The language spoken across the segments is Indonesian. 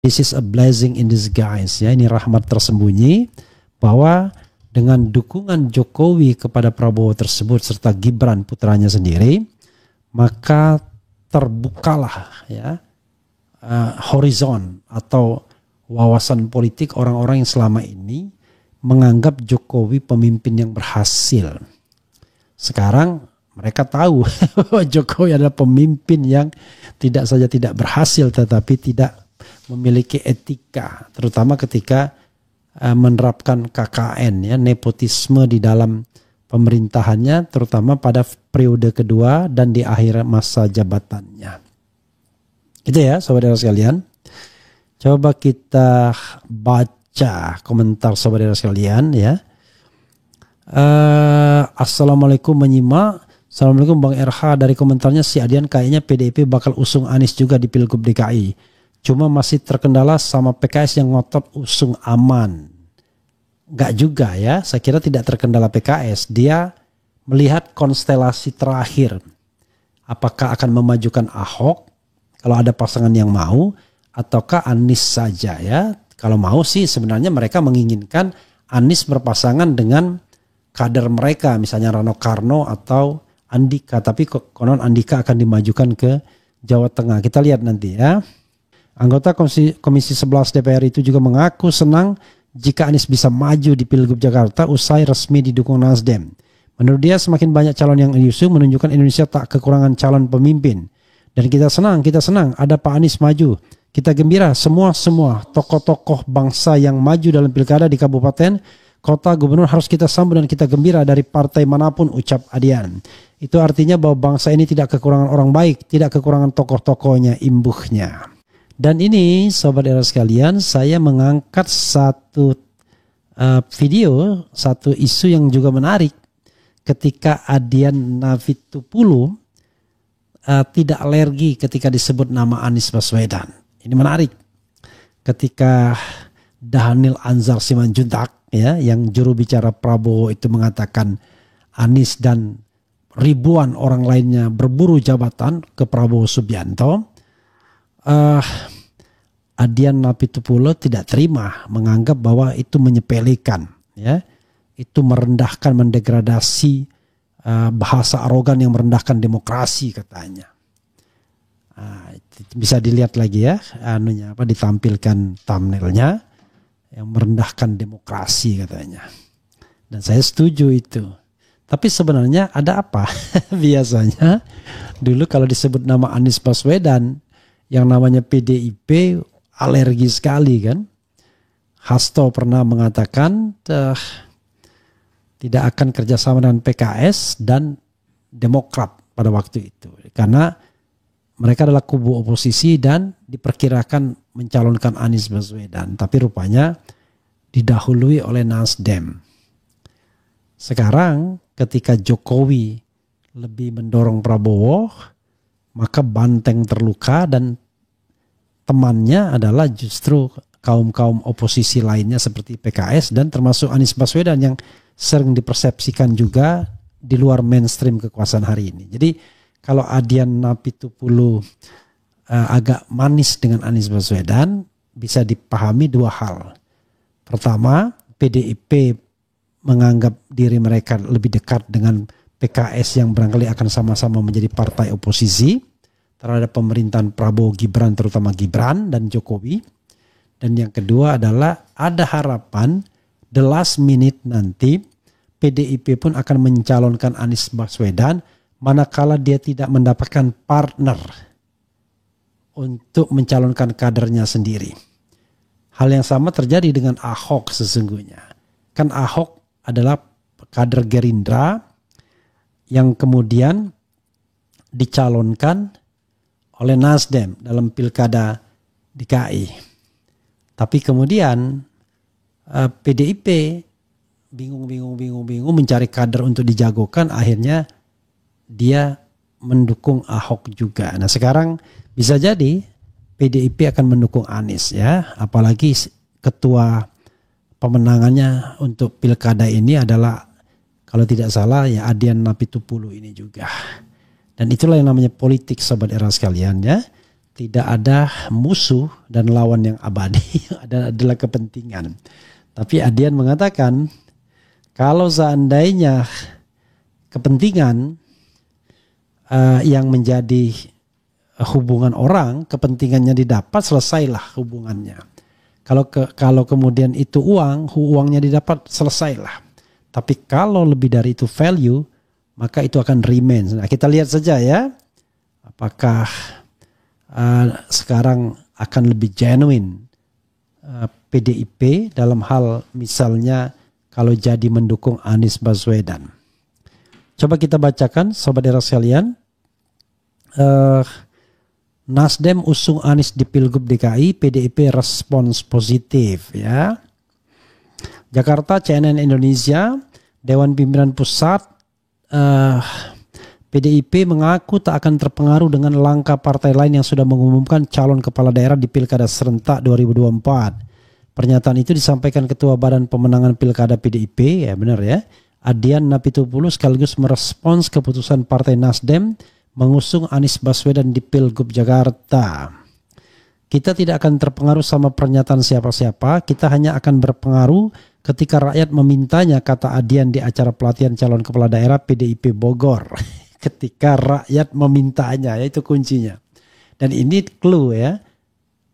This is a blessing in disguise, ya, ini rahmat tersembunyi bahwa dengan dukungan Jokowi kepada Prabowo tersebut serta Gibran putranya sendiri, maka terbukalah ya horizon atau wawasan politik orang-orang yang selama ini menganggap Jokowi pemimpin yang berhasil. Sekarang mereka tahu bahwa Jokowi adalah pemimpin yang tidak saja tidak berhasil tetapi tidak memiliki etika, terutama ketika menerapkan KKN, ya, nepotisme di dalam pemerintahannya, terutama pada periode kedua dan di akhir masa jabatannya. Itu ya saudara sekalian. Coba kita baca komentar saudara sekalian ya. Assalamualaikum menyimak. Assalamualaikum Bang RH, dari komentarnya si Adian kayaknya PDIP bakal usung Anies juga di Pilgub DKI. Cuma masih terkendala sama PKS yang ngotot usung aman. Enggak juga ya, saya kira tidak terkendala PKS. Dia melihat konstelasi terakhir. Apakah akan memajukan Ahok kalau ada pasangan yang mau, ataukah Anies saja ya. Kalau mau sih sebenarnya mereka menginginkan Anies berpasangan dengan kader mereka, misalnya Rano Karno atau Andika. Tapi konon Andika akan dimajukan ke Jawa Tengah. Kita lihat nanti ya. Anggota Komisi 11 DPR itu juga mengaku senang jika Anies bisa maju di Pilgub Jakarta usai resmi didukung Nasdem. Menurut dia semakin banyak calon yang diusung menunjukkan Indonesia tak kekurangan calon pemimpin. Dan kita senang ada Pak Anies maju. Kita gembira semua tokoh-tokoh bangsa yang maju dalam pilkada di kabupaten, kota, gubernur harus kita sambut dan kita gembira dari partai manapun, ucap Adian. Itu artinya bahwa bangsa ini tidak kekurangan orang baik, tidak kekurangan tokoh-tokohnya, imbuhnya. Dan ini sobat era sekalian, saya mengangkat satu video, satu isu yang juga menarik ketika Adian Navitupulu tidak alergi ketika disebut nama Anies Baswedan. Ini menarik. Ketika Dhanil Anzar Simanjuntak ya, yang juru bicara Prabowo itu mengatakan Anies dan ribuan orang lainnya berburu jabatan ke Prabowo Subianto. Adian Navitupulu tidak terima, menganggap bahwa itu menyepelekan, ya, itu merendahkan, mendegradasi, bahasa arogan yang merendahkan demokrasi katanya. Bisa dilihat lagi ya, ditampilkan thumbnailnya yang merendahkan demokrasi katanya. Dan saya setuju itu. Tapi sebenarnya ada apa? Biasanya dulu kalau disebut nama Anies Baswedan, yang namanya PDIP alergi sekali kan. Hasto pernah mengatakan tidak akan kerjasama dengan PKS dan Demokrat pada waktu itu. Karena mereka adalah kubu oposisi dan diperkirakan mencalonkan Anies Baswedan. Tapi rupanya didahului oleh Nasdem. Sekarang ketika Jokowi lebih mendorong Prabowo, maka banteng terluka dan temannya adalah justru kaum-kaum oposisi lainnya seperti PKS dan termasuk Anies Baswedan yang sering dipersepsikan juga di luar mainstream kekuasaan hari ini. Jadi kalau Adian Navitupulu agak manis dengan Anies Baswedan, bisa dipahami dua hal. Pertama, PDIP menganggap diri mereka lebih dekat dengan PKS yang barangkali akan sama-sama menjadi partai oposisi terhadap pemerintahan Prabowo Gibran, terutama Gibran dan Jokowi. Dan yang kedua adalah ada harapan the last minute nanti PDIP pun akan mencalonkan Anies Baswedan manakala dia tidak mendapatkan partner untuk mencalonkan kadernya sendiri. Hal yang sama terjadi dengan Ahok sesungguhnya. Kan Ahok adalah kader Gerindra yang kemudian dicalonkan oleh Nasdem dalam pilkada DKI. Tapi kemudian PDIP bingung mencari kader untuk dijagokan, akhirnya dia mendukung Ahok juga. Nah sekarang bisa jadi PDIP akan mendukung Anies ya, apalagi ketua pemenangannya untuk pilkada ini adalah kalau tidak salah ya Adian Navitupulu ini juga. Dan itulah yang namanya politik sobat era sekalian ya. tidak ada musuh dan lawan yang abadi, yang ada adalah kepentingan. Tapi Adian mengatakan kalau seandainya kepentingan yang menjadi hubungan orang, kepentingannya didapat, selesailah hubungannya. Kalau kemudian itu uangnya didapat, selesailah. Tapi kalau lebih dari itu value, maka itu akan remain. Nah, kita lihat saja ya, apakah sekarang akan lebih genuine PDIP dalam hal misalnya kalau jadi mendukung Anies Baswedan. Coba kita bacakan, sobat era sekalian. Nasdem usung Anies di Pilgub DKI, PDIP respons positif ya. Jakarta, CNN Indonesia, Dewan Pimpinan Pusat, PDIP mengaku tak akan terpengaruh dengan langkah partai lain yang sudah mengumumkan calon kepala daerah di Pilkada serentak 2024. Pernyataan itu disampaikan Ketua Badan Pemenangan Pilkada PDIP, ya benar ya, Adian Napitupulu, sekaligus merespons keputusan Partai Nasdem mengusung Anies Baswedan di Pilgub Jakarta. Kita tidak akan terpengaruh sama pernyataan siapa-siapa, kita hanya akan berpengaruh ketika rakyat memintanya, kata Adian di acara pelatihan calon kepala daerah PDIP Bogor. Ketika rakyat memintanya, ya itu kuncinya. Dan ini clue ya,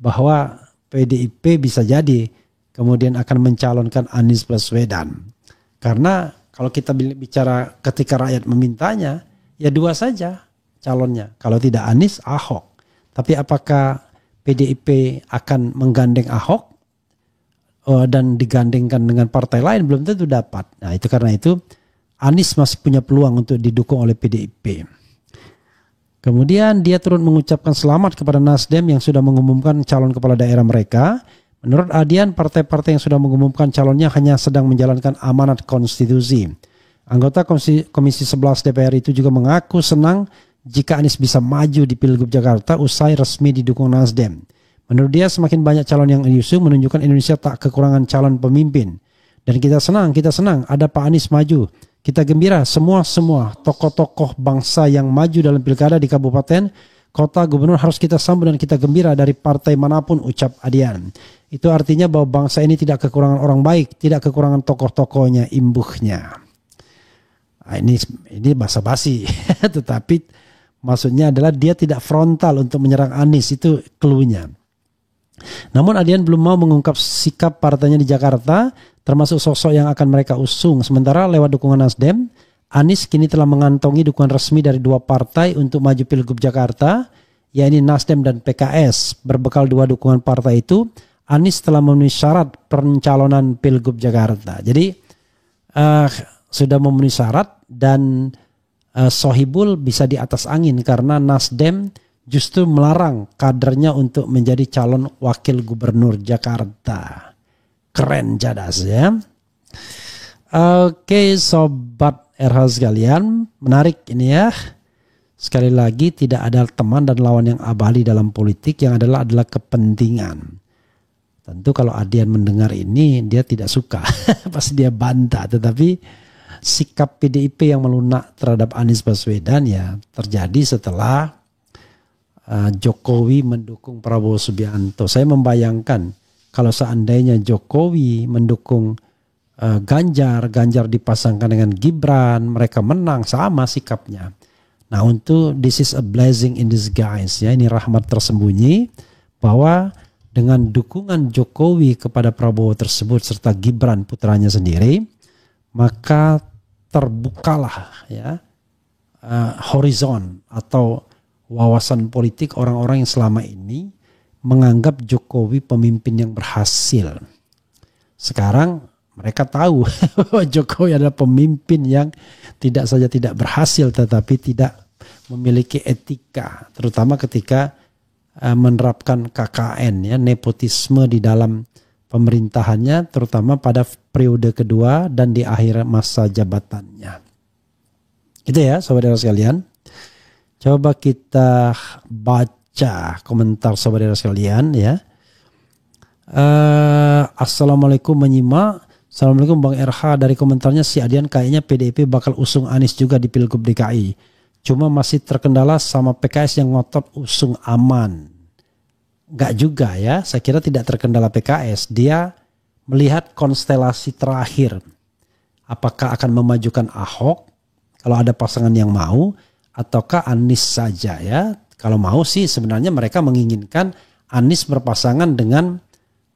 bahwa PDIP bisa jadi kemudian akan mencalonkan Anies Baswedan. Karena kalau kita bicara ketika rakyat memintanya, ya dua saja calonnya. Kalau tidak Anies, Ahok. Tapi apakah PDIP akan menggandeng Ahok dan digandengkan dengan partai lain? Belum tentu dapat. Nah itu karena itu Anies masih punya peluang untuk didukung oleh PDIP. Kemudian dia turut mengucapkan selamat kepada Nasdem yang sudah mengumumkan calon kepala daerah mereka. Menurut Adian, partai-partai yang sudah mengumumkan calonnya hanya sedang menjalankan amanat konstitusi. Anggota Komisi 11 DPR itu juga mengaku senang jika Anies bisa maju di Pilgub Jakarta usai resmi didukung Nasdem. Menurut dia semakin banyak calon yang diusung menunjukkan Indonesia tak kekurangan calon pemimpin. Dan kita senang ada Pak Anies maju. Kita gembira semua tokoh-tokoh bangsa yang maju dalam pilkada di kabupaten, kota, gubernur harus kita sambut dan kita gembira dari partai manapun, ucap Adian. Itu artinya bahwa bangsa ini tidak kekurangan orang baik, tidak kekurangan tokoh-tokohnya, imbuhnya. Nah, ini basa-basi, tetapi maksudnya adalah dia tidak frontal untuk menyerang Anies, itu cluenya. Namun Adian belum mau mengungkap sikap partainya di Jakarta, termasuk sosok yang akan mereka usung. Sementara lewat dukungan Nasdem, Anies kini telah mengantongi dukungan resmi dari dua partai untuk maju Pilgub Jakarta, yaitu Nasdem dan PKS. Berbekal dua dukungan partai itu, Anies telah memenuhi syarat pencalonan Pilgub Jakarta. Jadi sudah memenuhi syarat dan Sohibul bisa di atas angin karena Nasdem justru melarang kadernya untuk menjadi calon wakil gubernur Jakarta. Keren jadas ya. Oke sobat RH sekalian, menarik ini ya. Sekali lagi tidak ada teman dan lawan yang abadi dalam politik, yang adalah kepentingan. Tentu kalau Adian mendengar ini dia tidak suka, pasti dia bantah. Tetapi sikap PDIP yang melunak terhadap Anies Baswedan ya terjadi setelah Jokowi mendukung Prabowo Subianto. Saya membayangkan kalau seandainya Jokowi mendukung Ganjar dipasangkan dengan Gibran, mereka menang, sama sikapnya. Nah untuk this is a blessing in disguise ya, ini rahmat tersembunyi bahwa dengan dukungan Jokowi kepada Prabowo tersebut serta Gibran putranya sendiri, maka terbukalah ya horizon atau wawasan politik orang-orang yang selama ini menganggap Jokowi pemimpin yang berhasil. Sekarang mereka tahu bahwa Jokowi adalah pemimpin yang tidak saja tidak berhasil tetapi tidak memiliki etika, terutama ketika menerapkan KKN ya, nepotisme di dalam pemerintahannya, terutama pada periode kedua dan di akhir masa jabatannya. Itu ya saudara sekalian. Coba kita baca komentar saudara sekalian ya. Assalamualaikum menyimak. Assalamualaikum Bang RH, dari komentarnya si Adian kayaknya PDIP bakal usung Anies juga di Pilgub DKI. Cuma masih terkendala sama PKS yang ngotot usung aman. Enggak juga ya, saya kira tidak terkendala PKS. Dia melihat konstelasi terakhir. Apakah akan memajukan Ahok kalau ada pasangan yang mau, ataukah Anies saja ya. Kalau mau sih sebenarnya mereka menginginkan Anies berpasangan dengan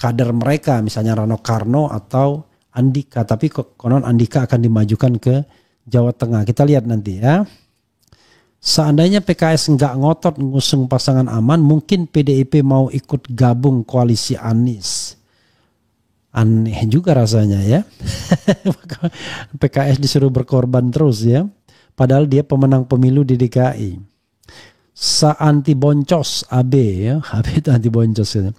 kader mereka, misalnya Rano Karno atau Andika. Tapi konon Andika akan dimajukan ke Jawa Tengah. Kita lihat nanti ya. Seandainya PKS nggak ngotot ngusung pasangan aman, mungkin PDIP mau ikut gabung koalisi Anies. Aneh juga rasanya ya. PKS disuruh berkorban terus ya. Padahal dia pemenang pemilu di DKI. Anti boncos AB ya. AB itu anti boncos ya.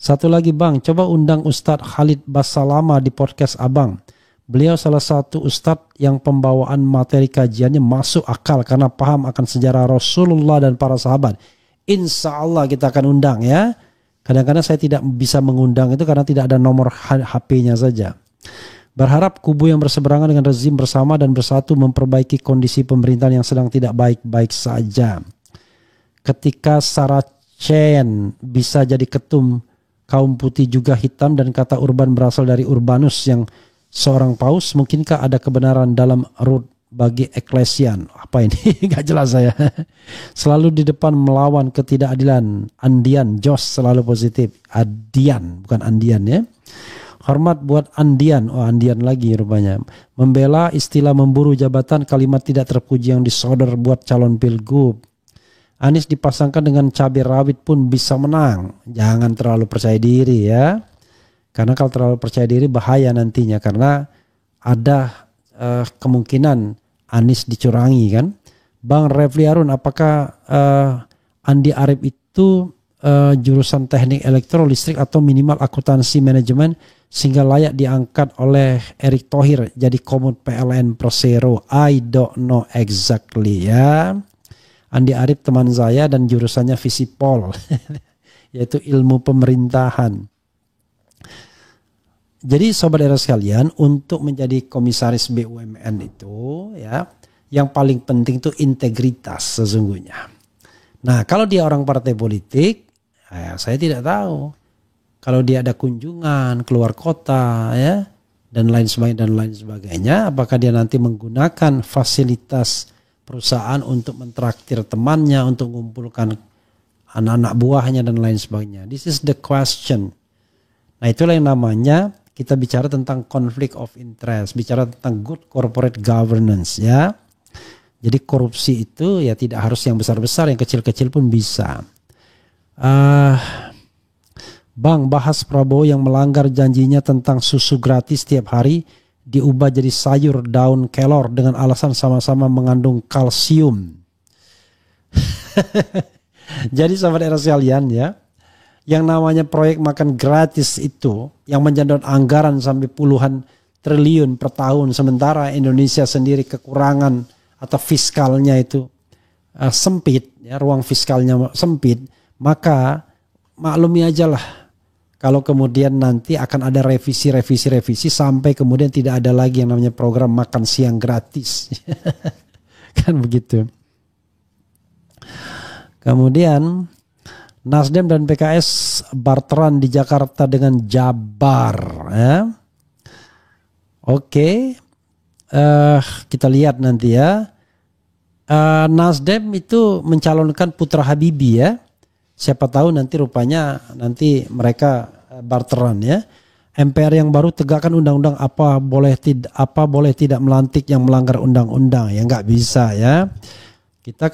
Satu lagi Bang, coba undang Ustadz Khalid Basalama di podcast Abang. Beliau salah satu ustadz yang pembawaan materi kajiannya masuk akal karena paham akan sejarah Rasulullah dan para sahabat. Insya Allah kita akan undang ya. Kadang-kadang saya tidak bisa mengundang itu karena tidak ada nomor HP-nya saja. Berharap kubu yang berseberangan dengan rezim bersama dan bersatu memperbaiki kondisi pemerintahan yang sedang tidak baik-baik saja. Ketika Saracen bisa jadi ketum kaum putih juga hitam dan kata urban berasal dari Urbanus yang seorang paus, mungkinkah ada kebenaran dalam root bagi eklesian? Apa ini? Gak jelas saya. Selalu di depan melawan ketidakadilan. Andian, Jos selalu positif. Adian, bukan Andian ya. Hormat buat Andian. Oh Andian lagi rupanya. Membela istilah memburu jabatan, kalimat tidak terpuji yang disodor buat calon pilgub. Anies dipasangkan dengan cabai rawit pun bisa menang. Jangan terlalu percaya diri ya. Karena kalau terlalu percaya diri bahaya nantinya. Karena ada kemungkinan Anies dicurangi kan. Bang Refli Harun, apakah Andi Arief itu jurusan teknik elektrolistrik atau minimal akuntansi manajemen sehingga layak diangkat oleh Erick Thohir jadi komut PLN Persero? I don't know exactly ya. Andi Arief teman saya dan jurusannya Visipol yaitu ilmu pemerintahan. Jadi sobat era sekalian, untuk menjadi komisaris BUMN itu ya, yang paling penting itu integritas sesungguhnya. Nah, kalau dia orang partai politik, ya, saya tidak tahu. Kalau dia ada kunjungan keluar kota ya dan lain sebagainya, apakah dia nanti menggunakan fasilitas perusahaan untuk mentraktir temannya, untuk mengumpulkan anak-anak buahnya dan lain sebagainya. This is the question. Nah, itulah yang namanya kita bicara tentang conflict of interest, bicara tentang good corporate governance ya. Jadi korupsi itu ya tidak harus yang besar-besar, yang kecil-kecil pun bisa. Bang, bahas Prabowo yang melanggar janjinya tentang susu gratis tiap hari diubah jadi sayur daun kelor dengan alasan sama-sama mengandung kalsium. Jadi sahabat era sekalian ya, yang namanya proyek makan gratis itu yang menjadwal anggaran sampai puluhan triliun per tahun, sementara Indonesia sendiri kekurangan atau fiskalnya itu sempit ya, ruang fiskalnya sempit, maka maklumi aja lah kalau kemudian nanti akan ada revisi sampai kemudian tidak ada lagi yang namanya program makan siang gratis. Kan begitu. Kemudian Nasdem dan PKS barteran di Jakarta dengan Jabar ya. Oke. Kita lihat nanti ya. Nasdem itu mencalonkan Putra Habibie ya. Siapa tahu nanti rupanya nanti mereka barteran ya. MPR yang baru tegakkan undang-undang apa boleh tidak melantik yang melanggar undang-undang ya, nggak bisa ya. Kita